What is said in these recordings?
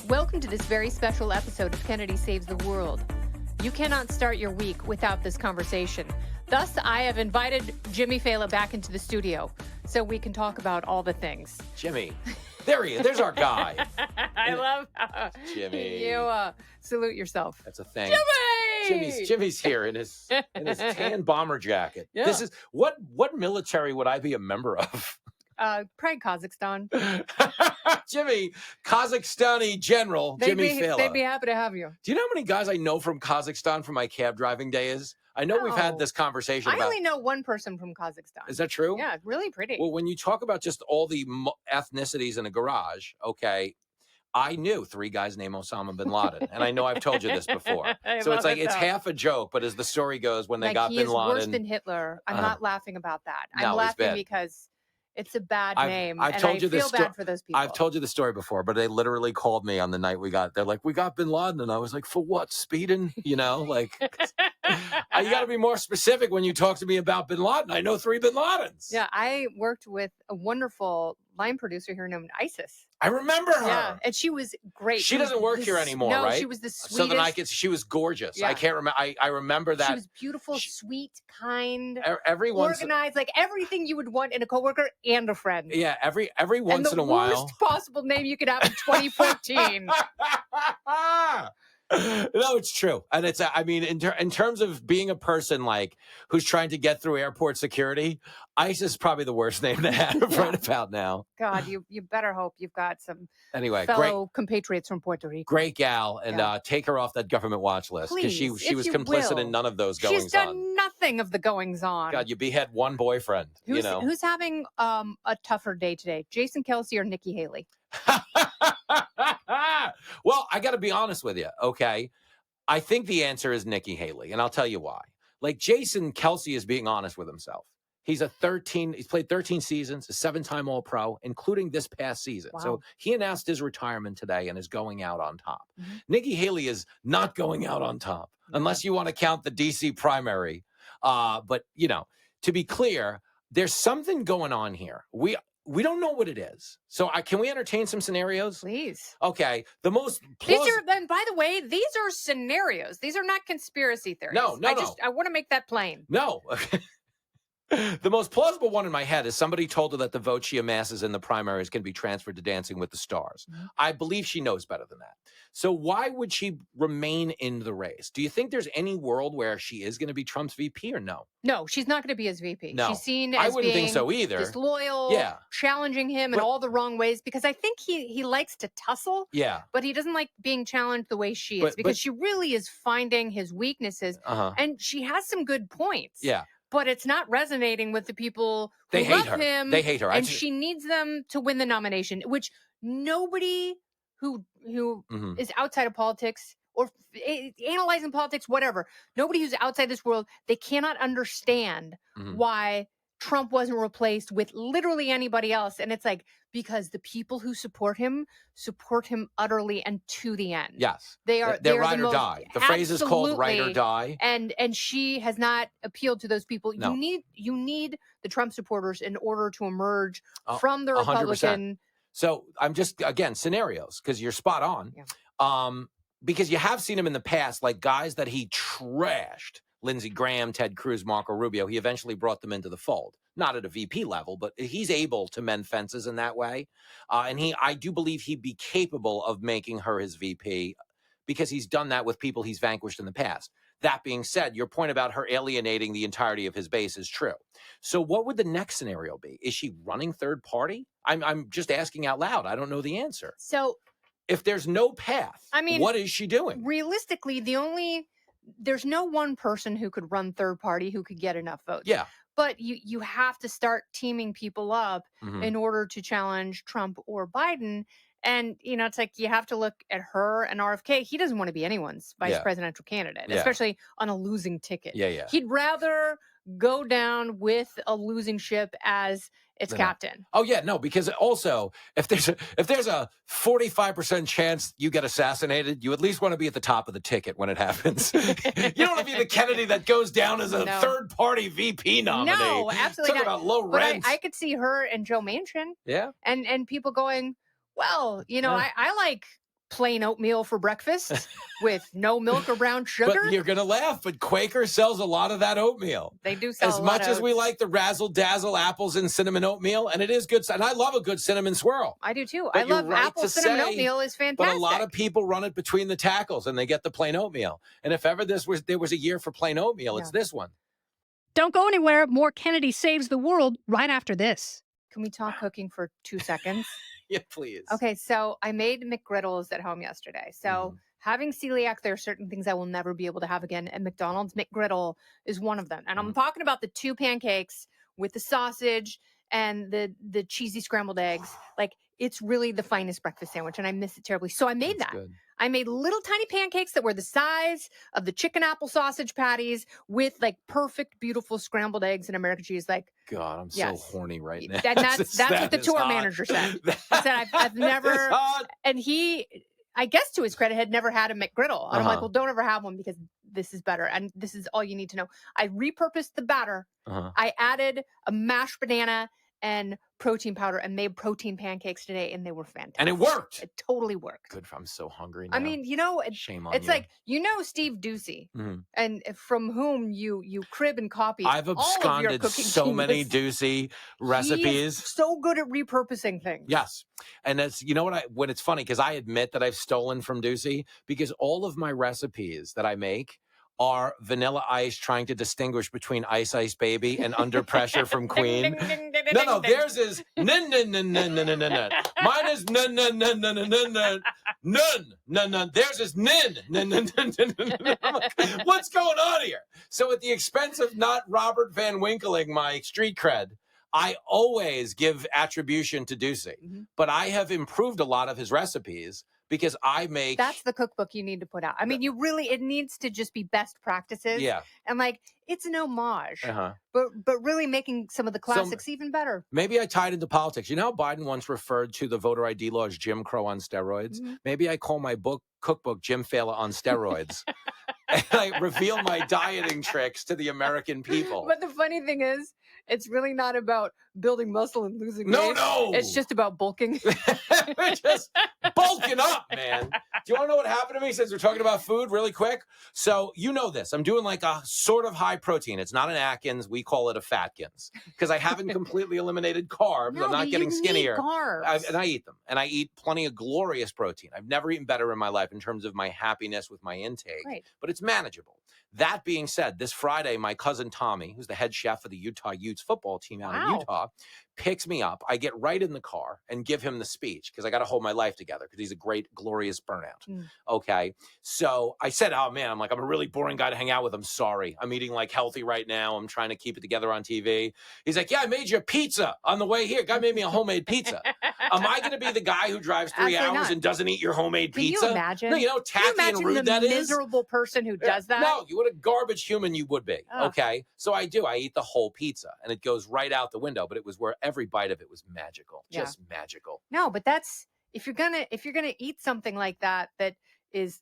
Welcome to this very special episode of Kennedy Saves the World. You cannot start your week without this conversation. Thus, I have invited Jimmy Failla back into the studio so we can talk about all the things. Jimmy. There he is. There's our guy. I love how Jimmy. You salute yourself. That's a thing. Jimmy! Jimmy's here in his tan bomber jacket. Yeah. This is what military would I be a member of? Probably Kazakhstan. Jimmy, Kazakhstani general, Jimmy Failla. They'd be happy to have you. Do you know how many guys I know from Kazakhstan from my cab driving days? I know we've had this conversation I only know one person from Kazakhstan. Is that true? Yeah, really pretty. Well, when you talk about just all the ethnicities in a garage, okay, I knew 3 guys named Osama bin Laden, and I know I've told you this before. So it's like it's half a joke, but as the story goes, when they got bin Laden, worse than Hitler. I'm not laughing about that. I'm laughing because it's a bad name, and I feel bad for those people. I've told you the story before, but they literally called me on the night they're like, we got bin Laden, and I was like, for what? Speeding? You know, like, you got to be more specific when you talk to me about bin Laden. I know 3 bin Ladens. Yeah, I worked with a wonderful line producer here named Isis. I remember her. Yeah, and she was great. She doesn't work here anymore, right? No, she was the sweetest. So then she was gorgeous. Yeah. I can't remember. I remember that. She was beautiful, sweet, kind, organized, like everything you would want in a coworker and a friend. Yeah, every once in a while. And the worst possible name you could have in 2014. No, it's true. And it's, I mean, in terms of being a person like who's trying to get through airport security, ISIS is probably the worst name to have right about now. God, you better hope you've got some fellow compatriots from Puerto Rico. Great gal, and take her off that government watch list because she was complicit in none of those goings on. She's done nothing of the goings on. God, you behat one boyfriend. Who's having a tougher day today, Jason Kelce or Nikki Haley? Well, I got to be honest with you, okay? I think the answer is Nikki Haley, and I'll tell you why. Like, Jason Kelce is being honest with himself. He's played 13 seasons, a 7-time All-Pro, including this past season. Wow. So he announced his retirement today and is going out on top. Mm-hmm. Nikki Haley is not going out on top, unless you want to count the D.C. primary. But, to be clear, there's something going on here. We don't know what it is. So can we entertain some scenarios? Please. Okay. The most and by the way, these are scenarios. These are not conspiracy theories. No. I want to make that plain. No. The most plausible one in my head is somebody told her that the vote she amasses in the primaries can be transferred to Dancing with the Stars. Mm-hmm. I believe she knows better than that. So why would she remain in the race? Do you think there's any world where she is going to be Trump's VP or no? No, she's not going to be his VP. No. She's seen as I wouldn't think so either. Disloyal, challenging him in all the wrong ways, because I think he likes to tussle. Yeah. But he doesn't like being challenged the way she is, because she really is finding his weaknesses. And she has some good points. Yeah. But it's not resonating with the people who love him. They hate her. And she needs them to win the nomination, which nobody who is outside of politics or analyzing politics, whatever, nobody who's outside this world, they cannot understand why Trump wasn't replaced with literally anybody else. And it's like, because the people who support him utterly and to the end. Yes. They're ride or die. The phrase is called ride or die. And she has not appealed to those people. No. You need the Trump supporters in order to emerge from the Republican. 100%. So I'm just, again, scenarios, because you're spot on. Yeah. Because you have seen him in the past, like guys that he trashed. Lindsey Graham, Ted Cruz, Marco Rubio, he eventually brought them into the fold. Not at a VP level, but he's able to mend fences in that way. And I do believe he'd be capable of making her his VP because he's done that with people he's vanquished in the past. That being said, your point about her alienating the entirety of his base is true. So what would the next scenario be? Is she running third party? I'm just asking out loud. I don't know the answer. So if there's no path, what is she doing? Realistically, there's no one person who could run third party who could get enough votes. Yeah. But you have to start teaming people up in order to challenge Trump or Biden. And, it's like you have to look at her and RFK. He doesn't want to be anyone's vice presidential candidate, especially on a losing ticket. Yeah. He'd rather go down with a losing ship as its captain. Oh yeah, no, because also if there's a 45% chance you get assassinated, you at least want to be at the top of the ticket when it happens. You don't want to be the Kennedy that goes down as a third party VP nominee. No, absolutely Talk not. about low rent. But I could see her and Joe Manchin. Yeah. And people going, well, I like plain oatmeal for breakfast with no milk or brown sugar. But you're going to laugh, but Quaker sells a lot of that oatmeal. They do sell as a lot much of as we like the razzle dazzle apples and cinnamon oatmeal, and it is good. And I love a good cinnamon swirl. I do too. But I love right apple cinnamon oatmeal is fantastic. But a lot of people run it between the tackles and they get the plain oatmeal. And if ever there was a year for plain oatmeal, it's this one. Don't go anywhere. More Kennedy Saves the World right after this. Can we talk cooking for 2 seconds? Yeah, please. Okay, so I made McGriddles at home yesterday. So having celiac, there are certain things I will never be able to have again. And McDonald's McGriddle is one of them. And I'm talking about the 2 pancakes with the sausage and the cheesy scrambled eggs. Like, it's really the finest breakfast sandwich, and I miss it terribly. So I made that. Good. I made little tiny pancakes that were the size of the chicken apple sausage patties with like perfect, beautiful scrambled eggs and American cheese. Like, God, I'm so horny right now. That's what the tour manager said. He said, I've never, and he, I guess to his credit, had never had a McGriddle. And I'm like, well, don't ever have one because this is better. And this is all you need to know. I repurposed the batter. I added a mashed banana and protein powder and made protein pancakes today, and they were fantastic. And it worked. It totally worked. Good. I'm so hungry now. I mean, shame on it's you. like, Steve Ducey, and from whom you crib and copy. I've absconded so many Ducey recipes. He is so good at repurposing things. Yes. And that's, when it's funny, because I admit that I've stolen from Ducey, because all of my recipes that I make are Vanilla Ice trying to distinguish between Ice Ice Baby and Under Pressure from Queen. No, theirs is nun, nun, nun, nun, nun, nun, nun. Mine is nun, nun, nun, nun, nun, nun, nun, nun, nun, nun. Theirs is nin, nun, nun, nun, nun, nun. I'm like, what's going on here? So at the expense of not Robert Van Winkling my street cred, I always give attribution to Ducey. But I have improved a lot of his recipes because I make... That's the cookbook you need to put out. I mean, it needs to just be best practices. Yeah. And like, it's an homage, but really making some of the classics even better. Maybe I tied into politics. You know how Biden once referred to the voter ID law as Jim Crow on steroids? Maybe I call my cookbook Jim Failla on steroids. And I reveal my dieting tricks to the American people. But the funny thing is, it's really not about building muscle and losing weight. No. It's just about bulking. We're just bulking up, man. Do you want to know what happened to me since we're talking about food really quick? So you know this. I'm doing like a sort of high protein. It's not an Atkins. We call it a Fatkins because I haven't completely eliminated carbs. No, I'm not getting skinnier. Need carbs. And I eat them. And I eat plenty of glorious protein. I've never eaten better in my life in terms of my happiness with my intake. Right. But it's manageable. That being said, this Friday, my cousin Tommy, who's the head chef of the Utah Utes football team out in Utah, picks me up. I get right in the car and give him the speech because I got to hold my life together because he's a great, glorious burnout. Okay. So I said, oh, man, I'm a really boring guy to hang out with. I'm sorry. I'm eating like healthy right now. I'm trying to keep it together on TV. He's like, yeah, I made you a pizza on the way here. Guy made me a homemade pizza. Am I going to be the guy who drives 3 hours and doesn't eat your homemade pizza? Can you imagine? No, you know, tacky and rude that is? The miserable person who does that? No, what a garbage human you would be. Okay. So I do. I eat the whole pizza and it goes right out the window, but it was where every bite of it was magical. Just magical. No, but that's if you're gonna eat something like that is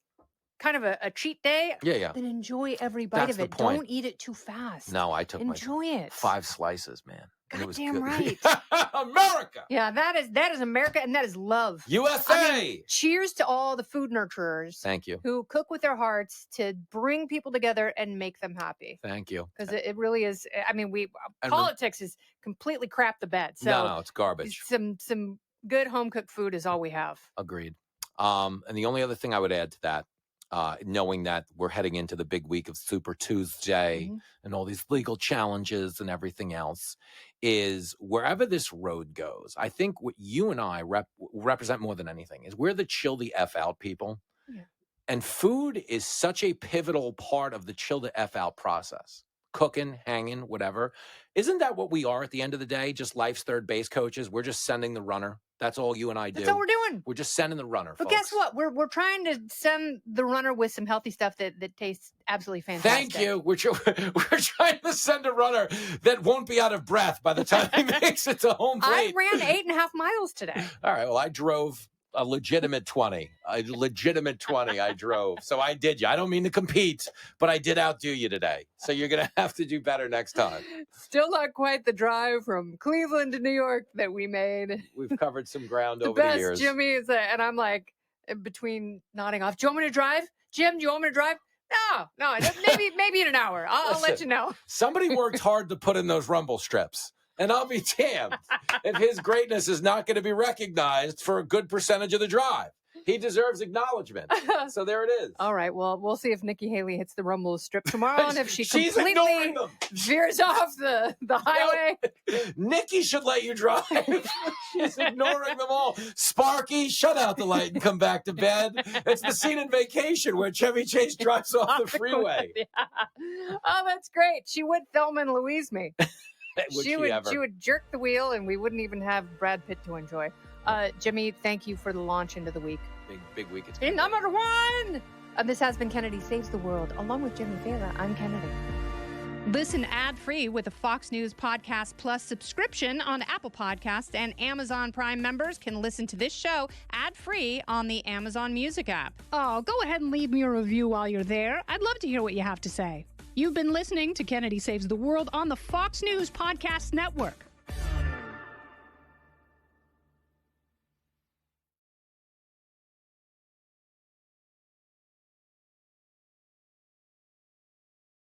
kind of a cheat day, then enjoy every bite of it. Don't eat it too fast. No, I took enjoy it. 5 slices, man. Goddamn right. America. Yeah, that is America, and that is love. USA. I mean, cheers to all the food nurturers. Thank you. Who cook with their hearts to bring people together and make them happy. Thank you. Because it really is. I mean, politics is completely crap the bed. So no, it's garbage. Some good home cooked food is all we have. Agreed. And the only other thing I would add to that, knowing that we're heading into the big week of Super Tuesday and all these legal challenges and everything else, is wherever this road goes, I think what you and I represent more than anything is we're the chill the F out people. Yeah. And food is such a pivotal part of the chill the F out process. Cooking, hanging, whatever. Isn't that what we are at the end of the day? Just life's third base coaches. We're just sending the runner. That's all you and I do. That's all we're doing. We're just sending the runner, But folks. guess what? We're trying to send the runner with some healthy stuff that tastes absolutely fantastic. Thank you. We're trying to send a runner that won't be out of breath by the time he makes it to home plate. I ran 8.5 miles today. All right. Well, I drove a legitimate 20. I drove. So I did you. I don't mean to compete, but I did outdo you today. So you're going to have to do better next time. Still not quite the drive from Cleveland to New York that we made. We've covered some ground over the years. Jimmy, and I'm like, between nodding off. Do you want me to drive? Jim, do you want me to drive? No, maybe in an hour. I'll let you know. Somebody worked hard to put in those rumble strips. And I'll be damned if his greatness is not going to be recognized for a good percentage of the drive. He deserves acknowledgement. So there it is. All right. Well, we'll see if Nikki Haley hits the rumble strip tomorrow and if she's completely veers off the highway. No, Nikki should let you drive. She's ignoring them all. Sparky, shut out the light and come back to bed. It's the scene in Vacation where Chevy Chase drives off the freeway. Yeah. Oh, that's great. She would Thelma and Louise me. She would jerk the wheel and we wouldn't even have Brad Pitt to enjoy. Jimmy, thank you for the launch into the week. Big week. It's in number one. This has been Kennedy Saves the World. Along with Jimmy Failla, I'm Kennedy. Listen ad-free with a Fox News Podcast Plus subscription on Apple Podcasts, and Amazon Prime members can listen to this show ad-free on the Amazon Music app. Oh, go ahead and leave me a review while you're there. I'd love to hear what you have to say. You've been listening to Kennedy Saves the World on the Fox News Podcast Network.